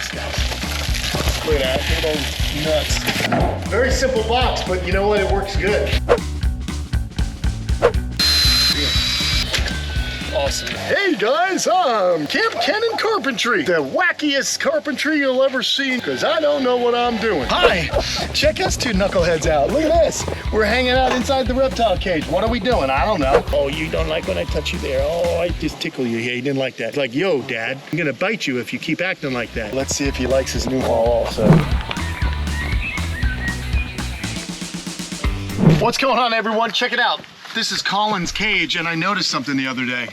this, guys. Look at that, look at those nuts. Very simple box, but you know what? It works good. Awesome. Hey guys, I'm Kamp Kenan Carpentry. The wackiest carpentry you'll ever see, because I don't know what I'm doing. Hi, check us two knuckleheads out. Look at this. We're hanging out inside the reptile cage. What are we doing? I don't know. Oh, you don't like when I touch you there. Oh, I just tickle you. Yeah, he didn't like that. It's like, yo, Dad, I'm gonna bite you if you keep acting like that. Let's see if he likes his new ball also. What's going on, everyone? Check it out. This is Colin's cage, and I noticed something the other day.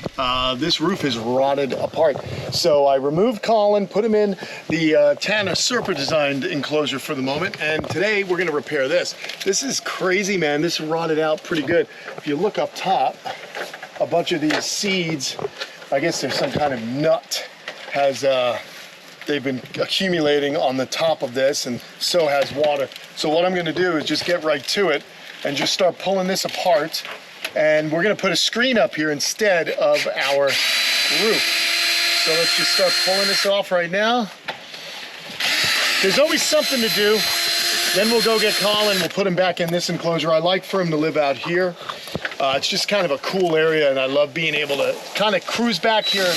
This roof is rotted apart. So I removed Colin, put him in the Tana Serpa designed enclosure for the moment, and today we're gonna repair this. This is crazy, man. This rotted out pretty good. If you look up top, a bunch of these seeds, I guess there's some kind of nut, they've been accumulating on the top of this, and so has water. So what I'm gonna do is just get right to it and just start pulling this apart. And we're gonna put a screen up here instead of our roof. So let's just start pulling this off right now. There's always something to do. Then we'll go get Colin, we'll put him back in this enclosure. I like for him to live out here. It's just kind of a cool area, and I love being able to kind of cruise back here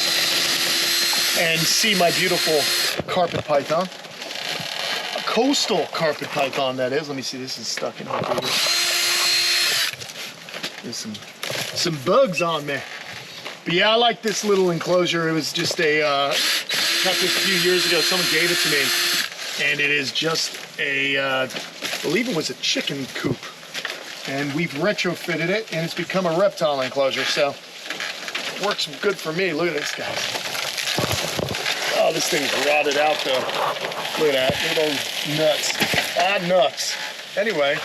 and see my beautiful carpet python. A coastal carpet python, that is. Let me see, this is stuck in here. There's some bugs on there. But yeah, I like this little enclosure. It was just got this a few years ago. Someone gave it to me. And it is just I believe it was a chicken coop. And we've retrofitted it, and it's become a reptile enclosure. So it works good for me. Look at this, guys. Oh, this thing's rotted out though. Look at that, look at those nuts. Ah, nuts. Anyway,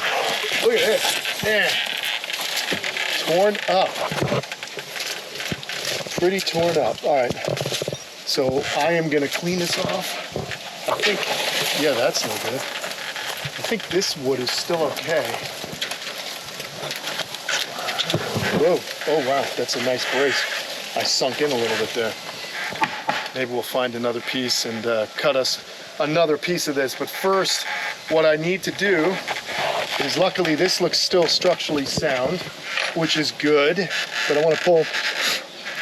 look at this, man. Torn up. Pretty torn up. All right. So I am gonna clean this off. I think, yeah, that's no good. I think this wood is still okay. Whoa, oh wow, that's a nice brace. I sunk in a little bit there. Maybe we'll find another piece and cut us another piece of this. But first, what I need to do is, luckily this looks still structurally sound, which is good, but I want to pull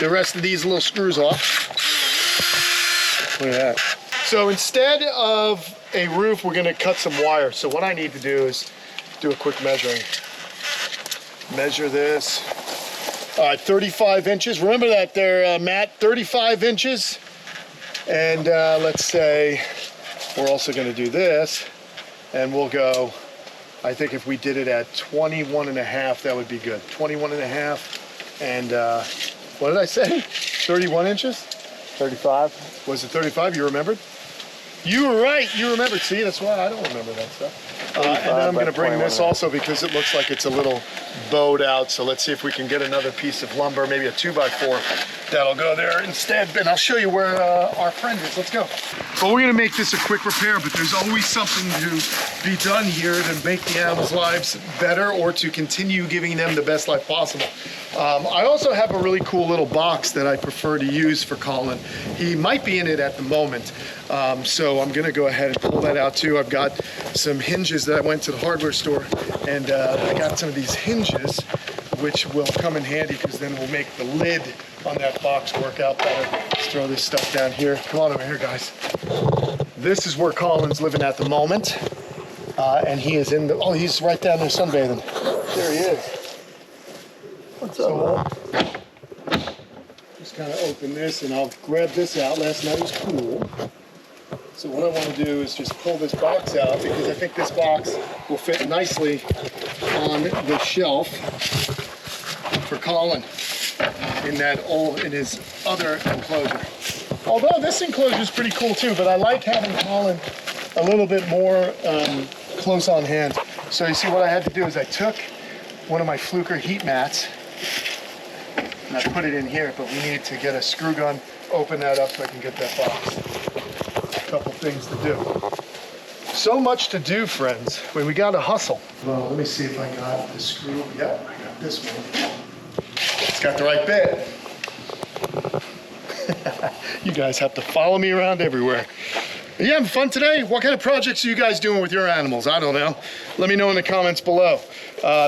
the rest of these little screws off. Look at that. So instead of a roof, we're going to cut some wire. So what I need to do is do a quick measuring. Measure this. All right, 35 inches. Remember that there, Matt, 35 inches. And let's say we're also going to do this, and we'll go, I think if we did it at 21 and a half, that would be good. 21 and a half, and what did I say? 31 inches? 35? Was it 35? You remembered? You were right, you remembered. See, that's why I don't remember that stuff. And then I'm gonna bring this also because it looks like it's a little bowed out. So let's see if we can get another piece of lumber, maybe a 2x4 that'll go there instead. And I'll show you where our friend is. Let's go. Well, we're gonna make this a quick repair, but there's always something to be done here to make the animals' lives better or to continue giving them the best life possible. I also have a really cool little box that I prefer to use for Colin. He might be in it at the moment. So I'm gonna go ahead and pull that out too. I've got some hinges that I went to the hardware store, and I got some of these hinges which will come in handy because then we'll make the lid on that box work out better. Let's throw this stuff down here. Come on over here, guys. This is where Colin's living at the moment. And he is in the, oh, he's right down there sunbathing. There he is. What's up? Just kind of open this and I'll grab this out. Last night was cool. So what I want to do is just pull this box out because I think this box will fit nicely on the shelf for Colin in his other enclosure. Although this enclosure is pretty cool too, but I like having Colin a little bit more close on hand. So you see what I had to do is I took one of my Fluker heat mats and I put it in here, but we need to get a screw gun, open that up so I can get that box. A couple things to do. So much to do, friends. We gotta hustle. Well, let me see if I got the screw. Yep, I got this one. It's got the right bit. You guys have to follow me around everywhere. Are you having fun today? What kind of projects are you guys doing with your animals? I don't know. Let me know in the comments below.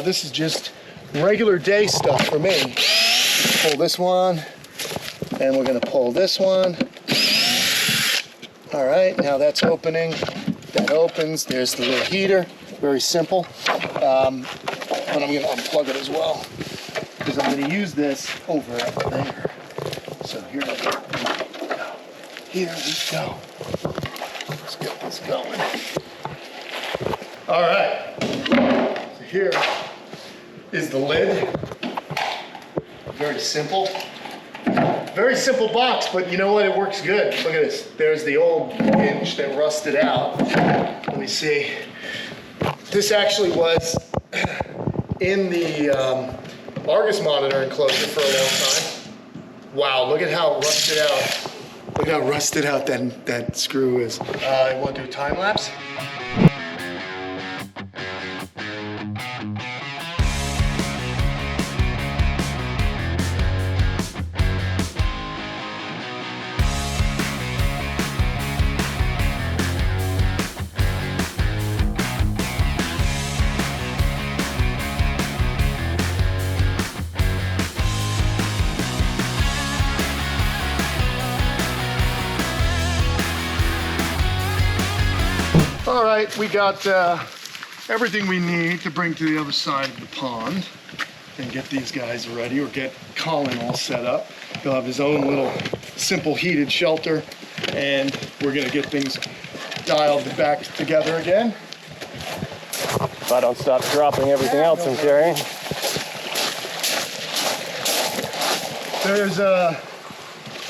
This is just regular day stuff for me. Pull this one, and we're gonna pull this one. All right, now that's opening. That opens. There's the little heater. Very simple. But I'm gonna unplug it as well because I'm gonna use this over there. So here we go. Here we go. Let's get this going. All right. So here is the lid. Very simple. Very simple box, but you know what? It works good. Look at this. There's the old hinge that rusted out. Let me see. This actually was in the Argus monitor enclosure for a long time. Wow, look at how rusted out. Look how rusted out that screw is. I want to do a time lapse. All right, we got everything we need to bring to the other side of the pond and get these guys ready, or get Colin all set up. He'll have his own little simple heated shelter, and we're gonna get things dialed back together again. If I don't stop dropping everything else I'm carrying.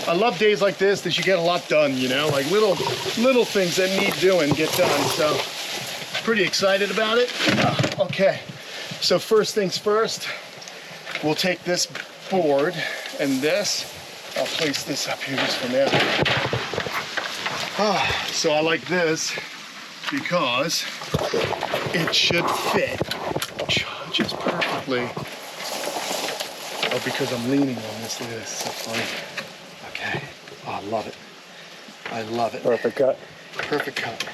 I love days like this that you get a lot done, you know, like little things that need doing get done. So pretty excited about it. Okay, so first things first, we'll take this board and this. I'll place this up here just for now. So I like this because it should fit just perfectly. Oh, because I'm leaning on this. Look at this, so funny. Okay. Oh, I love it. I love it. Perfect cut. Perfect cut.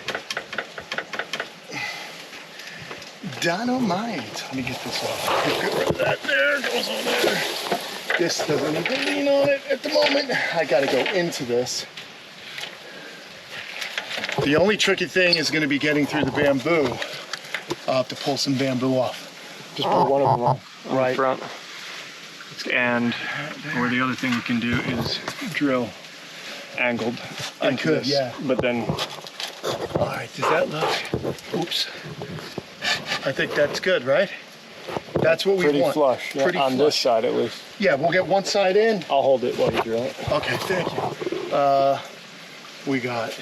Dynamite. Let me get this off. Get rid of that. There, goes on there. This doesn't need to lean on it at the moment. I gotta go into this. The only tricky thing is gonna be getting through the bamboo. I'll have to pull some bamboo off. Just put one of them on Right. the front. And or the other thing we can do is drill angled. I could, this. yeah. But then, All right, does that look? Oops. I think that's good, right? That's what we pretty want. flush. Yeah, Pretty on flush. this side at least. Yeah, we'll get one side in. I'll hold it while you drill it. Okay, thank you. We got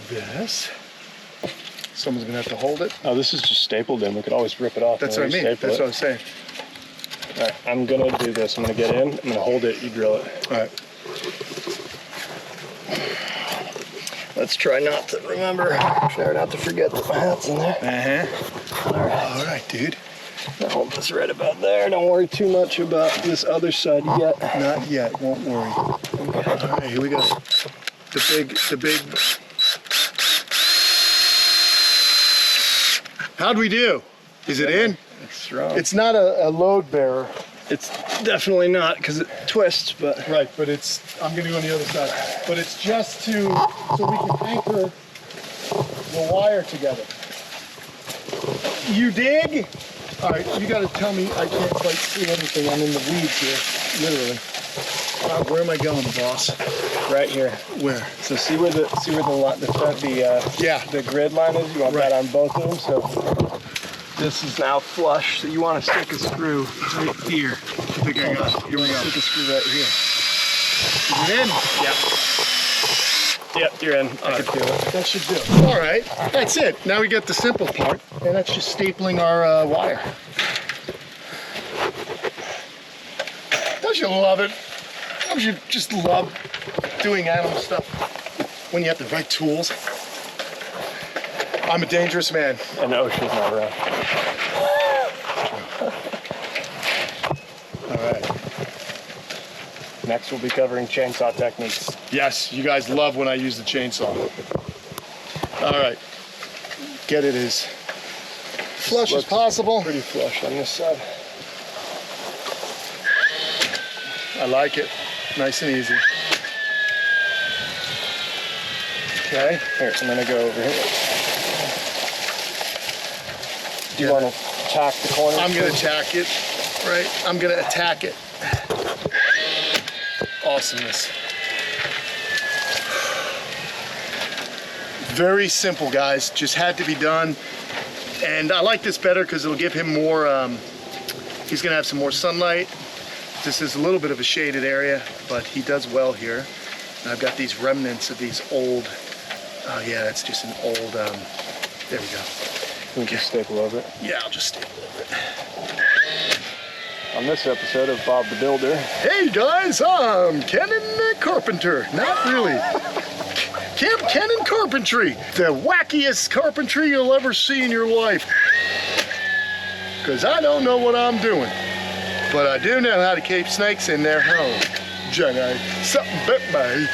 this. Someone's gonna have to hold it. Oh, this is just stapled in. We could always rip it off. That's and what I mean. re-staple That's it. what I'm saying. All right, I'm gonna do this. I'm gonna get in. I'm gonna hold it. You drill it. All right. Let's try not to try not to forget that my hat's in there. Uh-huh. All right. All right, dude. I'll hold this right about there. Don't worry too much about this other side yet. Not yet. Won't worry. Okay. All right, here we go. The big. How'd we do? Is it in? It's strong. It's not a load bearer. It's definitely not because it twists, but Right, but I'm gonna go on the other side. But it's just so we can anchor the wire together. You dig? All right, you gotta tell me. I can't quite see anything. I'm in the weeds here, literally. Where am I going, boss? right here. Where? So see where the Yeah. the grid line is. You want Right. that on both of them. So this is now flush. So you want to stick a screw right here. I think I got it. Here we go. Stick a screw right here. Is it in? Yep, you're in. I can feel it. That should do it. All right, that's it. Now we get the simple part, and that's just stapling our wire. Don't you love it? Don't you just love doing animal stuff when you have the right tools? I'm a dangerous man. And OSHA's not around. All right. Next we'll be covering chainsaw techniques. Yes, you guys love when I use the chainsaw. All right, get it as flush as possible. Pretty flush on this side. I like it, nice and easy. Okay. Here, I'm gonna go over here. Do you want to tack the corner? I'm gonna tack it, right? I'm gonna attack it. Awesomeness. Very simple, guys, just had to be done. And I like this better because it'll give him more, he's gonna have some more sunlight. This is a little bit of a shaded area, but he does well here. And I've got these remnants of these old, oh yeah, that's just an old, there we go. Can we just staple over it? Yeah, I'll just staple over it. On this episode of Bob the Builder. Hey guys, I'm Kenan Carpenter. Not really. Kamp Kenan Carpentry. The wackiest carpentry you'll ever see in your life. Because I don't know what I'm doing. But I do know how to keep snakes in their home. Jenny, something bit me.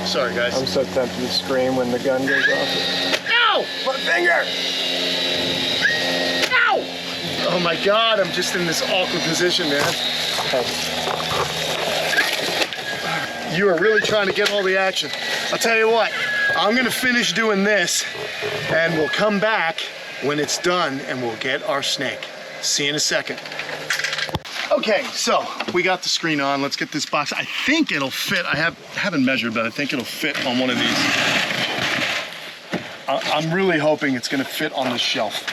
Sorry guys. I'm so tempted to scream when the gun goes off. Ow! My finger! Ow! Oh my God, I'm just in this awkward position, man. You are really trying to get all the action. I'll tell you what, I'm gonna finish doing this and we'll come back when it's done and we'll get our snake. See you in a second. Okay, so we got the screen on. Let's get this box. I think it'll fit. I haven't measured, but I think it'll fit on one of these. I'm really hoping it's gonna fit on the shelf.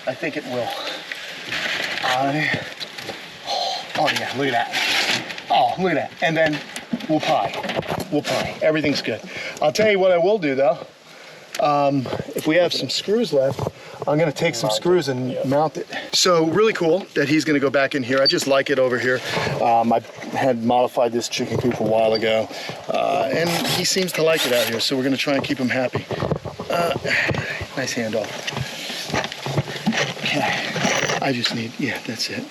I think it will. Oh yeah, look at that. Oh, look at that. And then we'll pie. We'll pie. Everything's good. I'll tell you what I will do though. If we have some screws left, I'm gonna take some screws and mount it. So really cool that he's gonna go back in here. I just like it over here. I had modified this chicken coop a while ago, and he seems to like it out here, so we're gonna try and keep him happy. Nice handoff. Okay, I just need, yeah, that's it.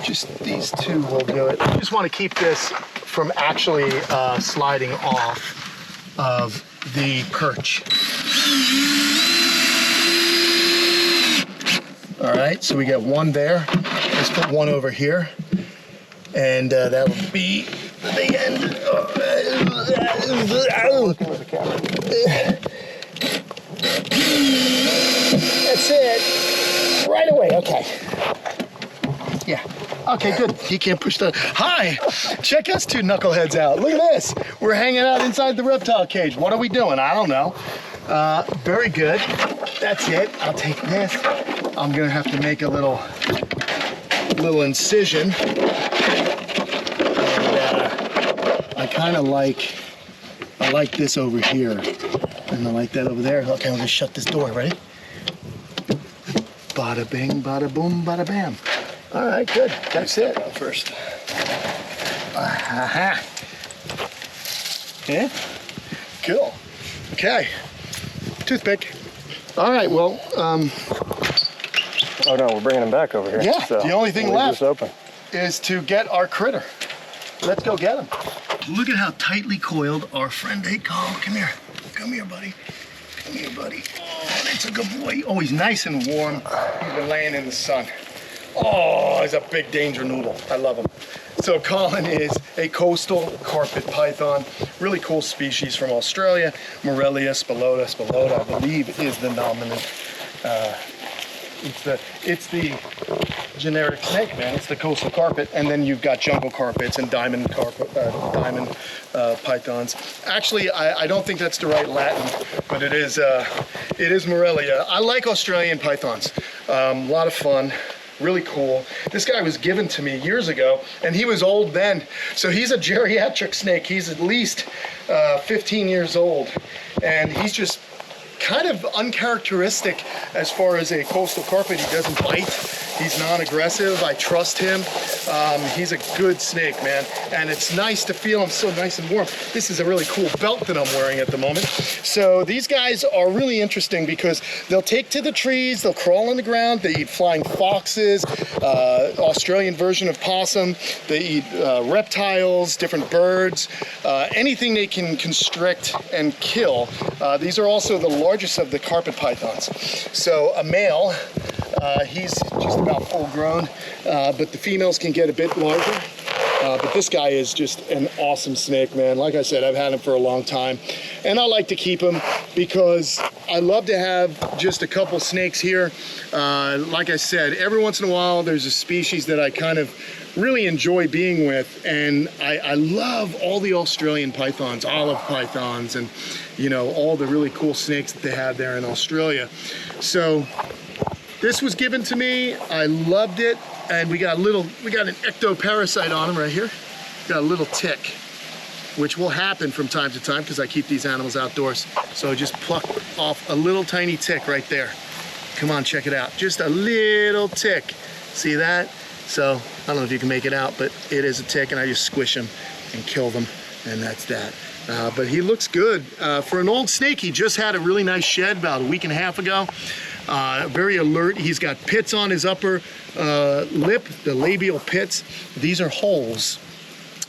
Just these two will do it. I just wanna keep this from actually sliding off of the perch. All right, so we got one there. Let's put one over here. And that will be the end. That's it. Right away, okay. Yeah, okay, good. He can't push the, hi, check us two knuckleheads out. Look at this. We're hanging out inside the reptile cage. What are we doing? I don't know. Very good. That's it. I'll take this. I'm gonna have to make a little incision. And, I kind of like this over here, and I like that over there. Okay, I'm gonna shut this door. Ready? Bada bing, bada boom, bada bam. All right, good. That's it. First. Yeah. Cool. Okay. Toothpick. All right. Well. Oh no, we're bringing him back over here. Yeah. So the only thing left open. is to get our critter. Let's go get him. Look at how tightly coiled our friend. Hey, Colin, come here. Come here, buddy. Come here, buddy. Oh, that's a good boy. Oh, he's nice and warm. He's been laying in the sun. Oh, he's a big danger noodle. I love him. So Colin is a coastal carpet python, really cool species from Australia. Morelia spilota. Spilota, I believe, is the dominant. It's the generic snake, man. It's the coastal carpet, and then you've got jungle carpets and diamond pythons. Actually, I don't think that's the right Latin, but it is Morelia. I like Australian pythons. A lot of fun. Really cool. This guy was given to me years ago, and he was old then. So he's a geriatric snake. He's at least 15 years old, and he's just kind of uncharacteristic as far as a coastal carpet. He doesn't bite. He's non-aggressive. I trust him. He's a good snake, man. And it's nice to feel him so nice and warm. This is a really cool belt that I'm wearing at the moment. So these guys are really interesting because they'll take to the trees, they'll crawl on the ground, they eat flying foxes, Australian version of possum, they eat reptiles, different birds, anything they can constrict and kill. These are also the largest of the carpet pythons. So a male, he's just about full grown, but the females can get a bit larger. But this guy is just an awesome snake, man. Like I said, I've had him for a long time, and I like to keep him because I love to have just a couple snakes here. Like I said, every once in a while, there's a species that I kind of really enjoy being with, and I love all the Australian pythons, olive pythons, and you know, all the really cool snakes that they have there in Australia. So this was given to me. I loved it. And we got an ectoparasite on him right here. Got a little tick, which will happen from time to time because I keep these animals outdoors. So I just pluck off a little tiny tick right there. Come on, check it out. Just a little tick. See that? So I don't know if you can make it out, but it is a tick, and I just squish them and kill them, and that's that. But he looks good. For an old snake, he just had a really nice shed about a week and a half ago. Very alert. He's got pits on his upper lip, the labial pits. These are holes.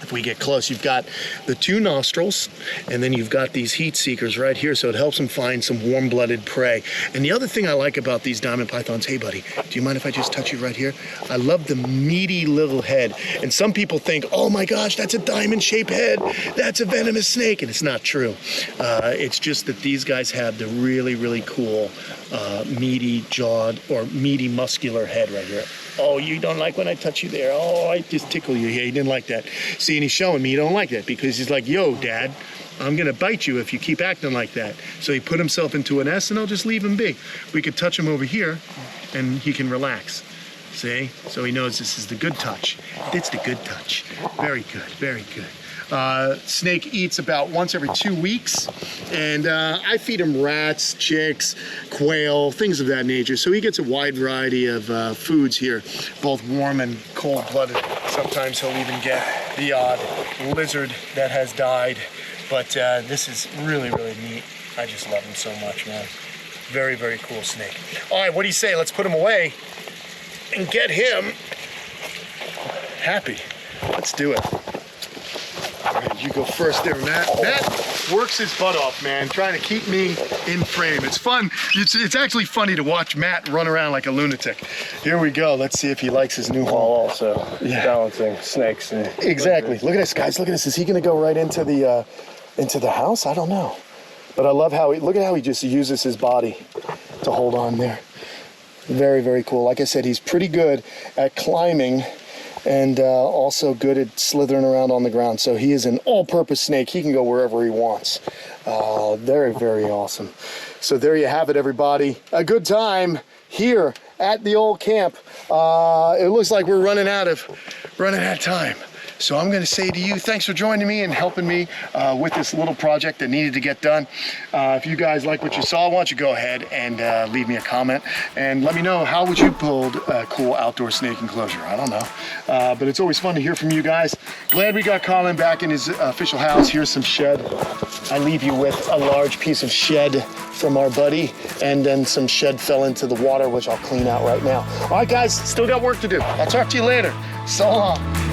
If we get close, you've got the two nostrils, and then you've got these heat seekers right here, so it helps them find some warm-blooded prey. And the other thing I like about these diamond pythons, hey buddy, do you mind if I just touch you right here? I love the meaty little head. And some people think, oh my gosh, that's a diamond-shaped head. That's a venomous snake, and it's not true. It's just that these guys have the really, really cool meaty jawed or meaty muscular head right here. Oh, you don't like when I touch you there. Oh, I just tickle you. Yeah, he didn't like that. See, and he's showing me he don't like that because he's like, yo, Dad, I'm gonna bite you if you keep acting like that. So he put himself into an S, and I'll just leave him be. We could touch him over here and he can relax. See? So he knows this is the good touch. It's the good touch. Very good, very good. Snake eats about once every 2 weeks, and I feed him rats, chicks, quail, things of that nature. So he gets a wide variety of foods here, both warm and cold-blooded. Sometimes he'll even get the odd lizard that has died, but this is really, really neat. I just love him so much, man. Very, very cool snake. All right, what do you say? Let's put him away and get him happy. Let's do it. All right, you go first there, Matt. Matt works his butt off, man, trying to keep me in frame. It's fun. It's actually funny to watch Matt run around like a lunatic. Here we go. Let's see if he likes his new home. Also balancing snakes. And exactly. Look at this, guys. Look at this. Is he going to go right into the house? I don't know. But I love how look at how he just uses his body to hold on there. Very, very cool. Like I said, he's pretty good at climbing and also good at slithering around on the ground. So he is an all-purpose snake. He can go wherever he wants. Very, very awesome. So there you have it, everybody. A good time here at the old camp. It looks like we're running out of time. So I'm going to say to you, thanks for joining me and helping me with this little project that needed to get done. If you guys like what you saw, why don't you go ahead and leave me a comment and let me know, how would you build a cool outdoor snake enclosure? I don't know. But it's always fun to hear from you guys. Glad we got Colin back in his official house. Here's some shed. I leave you with a large piece of shed from our buddy, and then some shed fell into the water, which I'll clean out right now. All right, guys, still got work to do. I'll talk to you later. So long.